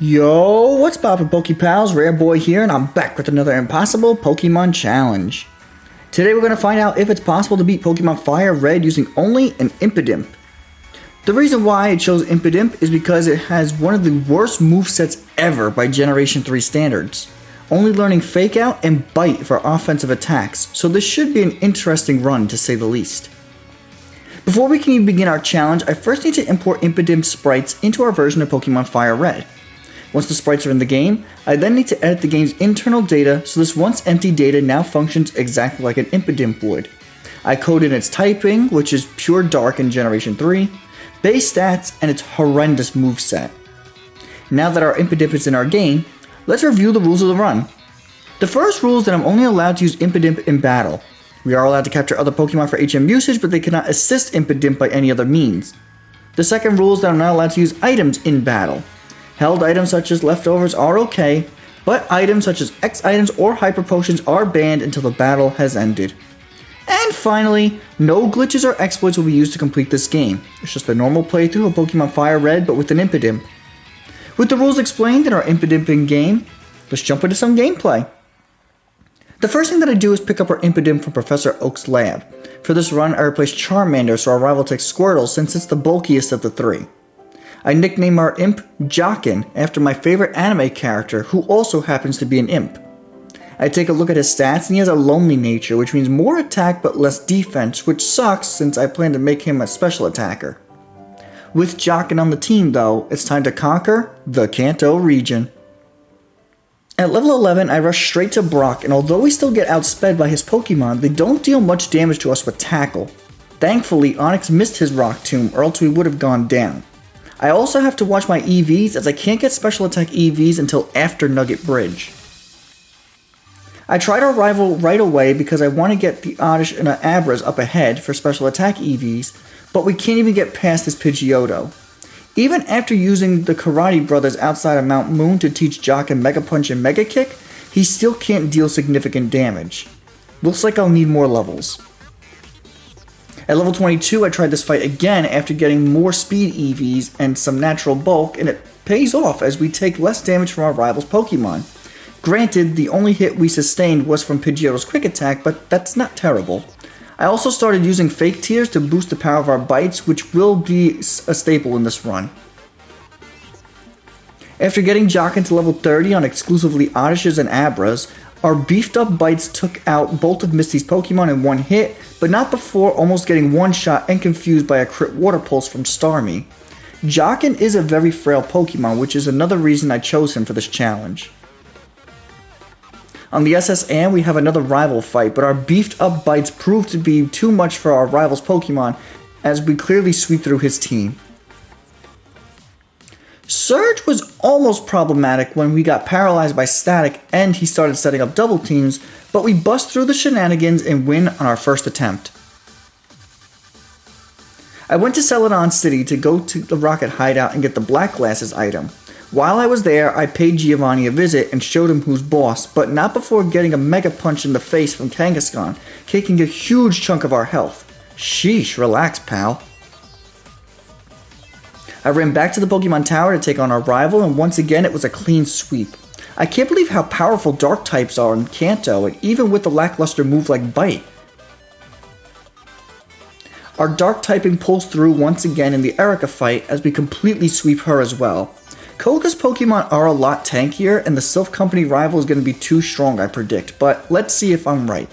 Yo, what's poppin' Pokepals? Rare Boy here, and I'm back with another impossible Pokemon challenge. Today we're going to find out if it's possible to beat Pokemon Fire Red using only an Impidimp. The reason why I chose Impidimp is because it has one of the worst movesets ever by Generation 3 standards, only learning Fake Out and Bite for offensive attacks, so this should be an interesting run to say the least. Before we can even begin our challenge, I first need to import Impidimp sprites into our version of Pokemon Fire Red. Once the sprites are in the game, I then need to edit the game's internal data so this once empty data now functions exactly like an Impidimp would. I code in its typing, which is pure dark in Generation 3, base stats, and its horrendous moveset. Now that our Impidimp is in our game, let's review the rules of the run. The first rule is that I'm only allowed to use Impidimp in battle. We are allowed to capture other Pokemon for HM usage, but they cannot assist Impidimp by any other means. The second rule is that I'm not allowed to use items in battle. Held items such as leftovers are okay, but items such as X items or hyper potions are banned until the battle has ended. And finally, no glitches or exploits will be used to complete this game. It's just a normal playthrough of Pokemon Fire Red but with an Impidimp. With the rules explained in our Impidimp in game, let's jump into some gameplay. The first thing that I do is pick up our Impidimp from Professor Oak's lab. For this run, I replace Charmander so our rival takes Squirtle since it's the bulkiest of the three. I nickname our imp Jockin after my favorite anime character who also happens to be an imp. I take a look at his stats and he has a lonely nature, which means more attack but less defense, which sucks since I plan to make him a special attacker. With Jockin on the team though, it's time to conquer the Kanto region. At level 11, I rush straight to Brock, and although we still get outsped by his Pokemon, they don't deal much damage to us with Tackle. Thankfully, Onix missed his Rock Tomb or else we would have gone down. I also have to watch my EVs as I can't get special attack EVs until after Nugget Bridge. I tried our rival right away because I want to get the Oddish and Abras up ahead for special attack EVs, but we can't even get past this Pidgeotto. Even after using the Karate Brothers outside of Mount Moon to teach Jockin Mega Punch and Mega Kick, he still can't deal significant damage. Looks like I'll need more levels. At level 22, I tried this fight again after getting more speed EVs and some natural bulk, and it pays off as we take less damage from our rival's Pokemon. Granted, the only hit we sustained was from Pidgeotto's Quick Attack, but that's not terrible. I also started using Fake Tears to boost the power of our bites, which will be a staple in this run. After getting Jockin to level 30 on exclusively Oddishes and Abras, our beefed up bites took out both of Misty's Pokemon in one hit, but not before almost getting one-shot and confused by a crit Water Pulse from Starmie. Jockin is a very frail Pokemon, which is another reason I chose him for this challenge. On the SSN, we have another rival fight, but our beefed up bites proved to be too much for our rival's Pokemon as we clearly sweep through his team. Surge was almost problematic when we got paralyzed by static and he started setting up double teams, but we bust through the shenanigans and win on our first attempt. I went to Celadon City to go to the Rocket Hideout and get the Black Glasses item. While I was there, I paid Giovanni a visit and showed him who's boss, but not before getting a Mega Punch in the face from Kangaskhan, taking a huge chunk of our health. Sheesh, relax, pal. I ran back to the Pokemon Tower to take on our rival, and once again it was a clean sweep. I can't believe how powerful Dark types are in Kanto, and even with a lackluster move like Bite. Our Dark typing pulls through once again in the Erica fight as we completely sweep her as well. Koga's Pokemon are a lot tankier, and the Sylph Company rival is going to be too strong, I predict, but let's see if I'm right.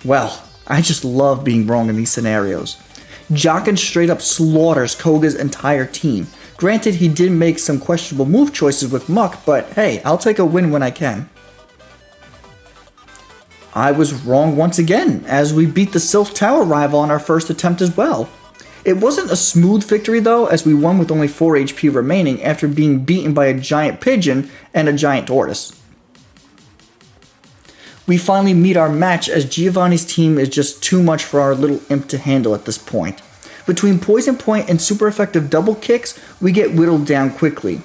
Well, I just love being wrong in these scenarios. Jockin straight up slaughters Koga's entire team. Granted, he did make some questionable move choices with Muck, but hey, I'll take a win when I can. I was wrong once again, as we beat the Sylph Tower rival on our first attempt as well. It wasn't a smooth victory though, as we won with only 4 HP remaining after being beaten by a giant pigeon and a giant tortoise. We finally meet our match as Giovanni's team is just too much for our little imp to handle at this point. Between Poison Point and super effective double kicks, we get whittled down quickly.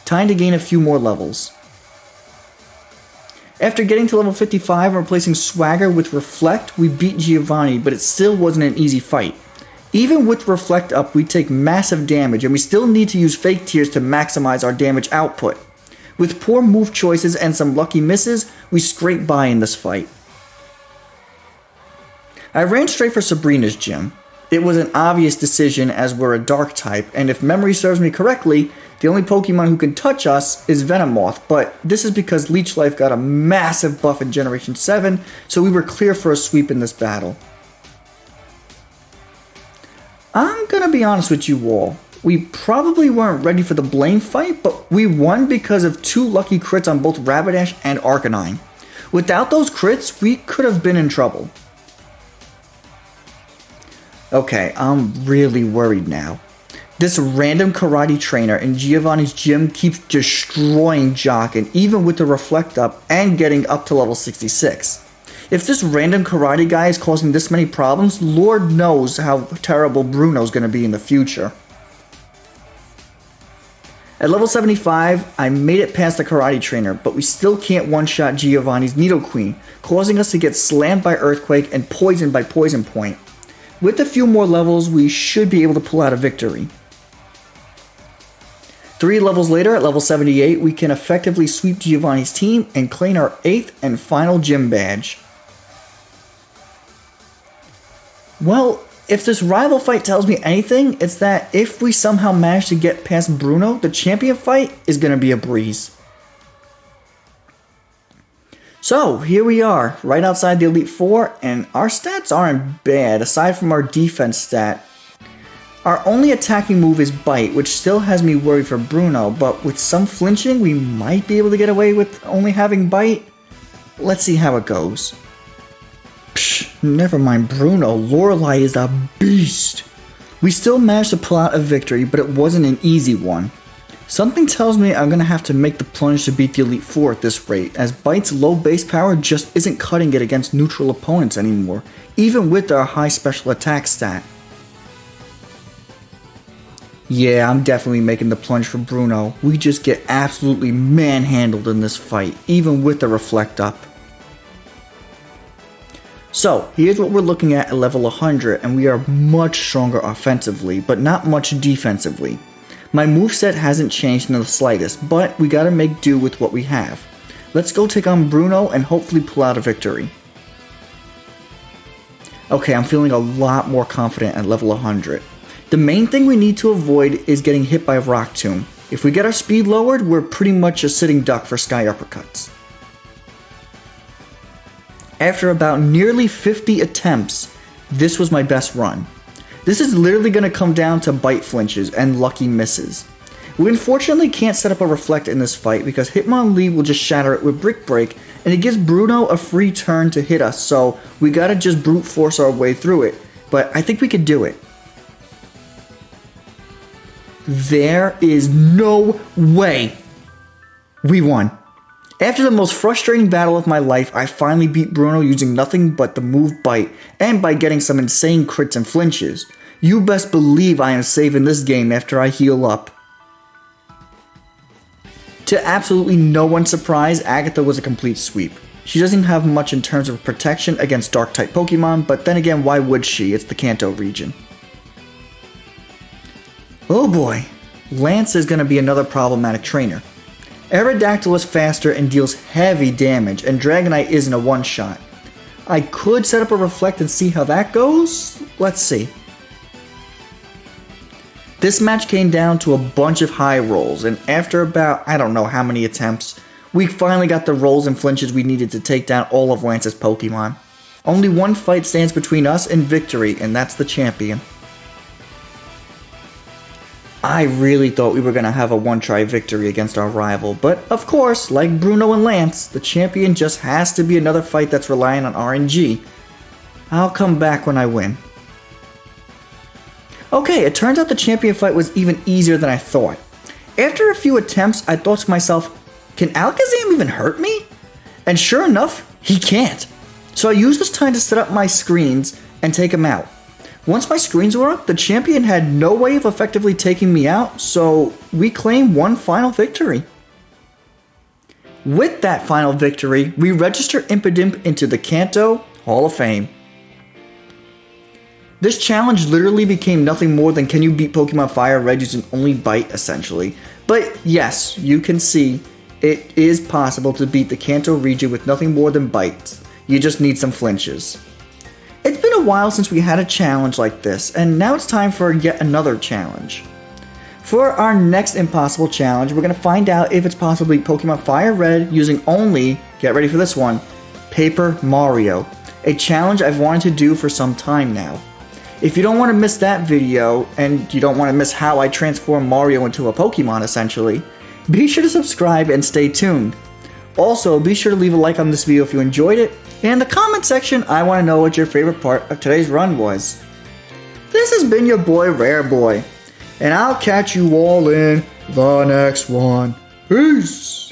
Time to gain a few more levels. After getting to level 55 and replacing Swagger with Reflect, we beat Giovanni, but it still wasn't an easy fight. Even with Reflect Up, we take massive damage, and we still need to use Fake Tears to maximize our damage output. With poor move choices and some lucky misses, we scrape by in this fight. I ran straight for Sabrina's gym. It was an obvious decision as we're a dark type, and if memory serves me correctly, the only Pokemon who can touch us is Venomoth, but this is because Leech Life got a massive buff in Generation 7, so we were clear for a sweep in this battle. I'm gonna be honest with you all. We probably weren't ready for the Blame fight, but we won because of 2 lucky crits on both Rapidash and Arcanine. Without those crits, we could have been in trouble. Okay, I'm really worried now. This random karate trainer in Giovanni's gym keeps destroying Jock, and even with the Reflect Up and getting up to level 66. If this random karate guy is causing this many problems, Lord knows how terrible Bruno's going to be in the future. At level 75, I made it past the karate trainer, but we still can't one-shot Giovanni's Nidoqueen, causing us to get slammed by Earthquake and poisoned by Poison Point. With a few more levels, we should be able to pull out a victory. 3 levels later, at level 78, we can effectively sweep Giovanni's team and claim our 8th and final gym badge. Well, if this rival fight tells me anything, it's that if we somehow manage to get past Bruno, the champion fight is going to be a breeze. So, here we are, right outside the Elite Four, and our stats aren't bad, aside from our defense stat. Our only attacking move is Bite, which still has me worried for Bruno, but with some flinching, we might be able to get away with only having Bite. Let's see how it goes. Psh, never mind Bruno, Lorelei is a beast. We still managed to pull out a victory, but it wasn't an easy one. Something tells me I'm going to have to make the plunge to beat the Elite Four at this rate, as Bite's low base power just isn't cutting it against neutral opponents anymore, even with our high special attack stat. Yeah, I'm definitely making the plunge for Bruno. We just get absolutely manhandled in this fight, even with the Reflect Up. So, here's what we're looking at level 100, and we are much stronger offensively, but not much defensively. My moveset hasn't changed in the slightest, but we gotta make do with what we have. Let's go take on Bruno and hopefully pull out a victory. Okay, I'm feeling a lot more confident at level 100. The main thing we need to avoid is getting hit by Rock Tomb. If we get our speed lowered, we're pretty much a sitting duck for Sky Uppercuts. After about nearly 50 attempts, this was my best run. This is literally going to come down to Bite flinches and lucky misses. We unfortunately can't set up a Reflect in this fight because Hitmonlee will just shatter it with Brick Break, and it gives Bruno a free turn to hit us, so we gotta just brute force our way through it. But I think we could do it. There is no way we won. After the most frustrating battle of my life, I finally beat Bruno using nothing but the move Bite, and by getting some insane crits and flinches. You best believe I am saving this game after I heal up. To absolutely no one's surprise, Agatha was a complete sweep. She doesn't have much in terms of protection against Dark-type Pokemon, but then again, why would she? It's the Kanto region. Oh boy, Lance is going to be another problematic trainer. Aerodactyl is faster and deals heavy damage, and Dragonite isn't a one-shot. I could set up a Reflect and see how that goes. Let's see. This match came down to a bunch of high rolls, and after about, I don't know how many attempts, we finally got the rolls and flinches we needed to take down all of Lance's Pokemon. Only one fight stands between us and victory, and that's the champion. I really thought we were going to have a one-try victory against our rival, but of course, like Bruno and Lance, the champion just has to be another fight that's relying on RNG. I'll come back when I win. Okay, it turns out the champion fight was even easier than I thought. After a few attempts, I thought to myself, can Alakazam even hurt me? And sure enough, he can't. So I used this time to set up my screens and take him out. Once my screens were up, the champion had no way of effectively taking me out, so we claimed one final victory. With that final victory, we register Impidimp into the Kanto Hall of Fame. This challenge literally became nothing more than can you beat Pokemon Fire Red using only Bite, essentially. But yes, you can see it is possible to beat the Kanto region with nothing more than Bite. You just need some flinches. It's been a while since we had a challenge like this, and now it's time for yet another challenge. For our next impossible challenge, we're going to find out if it's possible to beat Pokemon Fire Red using only, get ready for this one, Paper Mario. A challenge I've wanted to do for some time now. If you don't want to miss that video, and you don't want to miss how I transform Mario into a Pokemon essentially, be sure to subscribe and stay tuned. Also, be sure to leave a like on this video if you enjoyed it, and in the comment section I want to know what your favorite part of today's run was. This has been your boy Rare Boy, and I'll catch you all in the next one. Peace!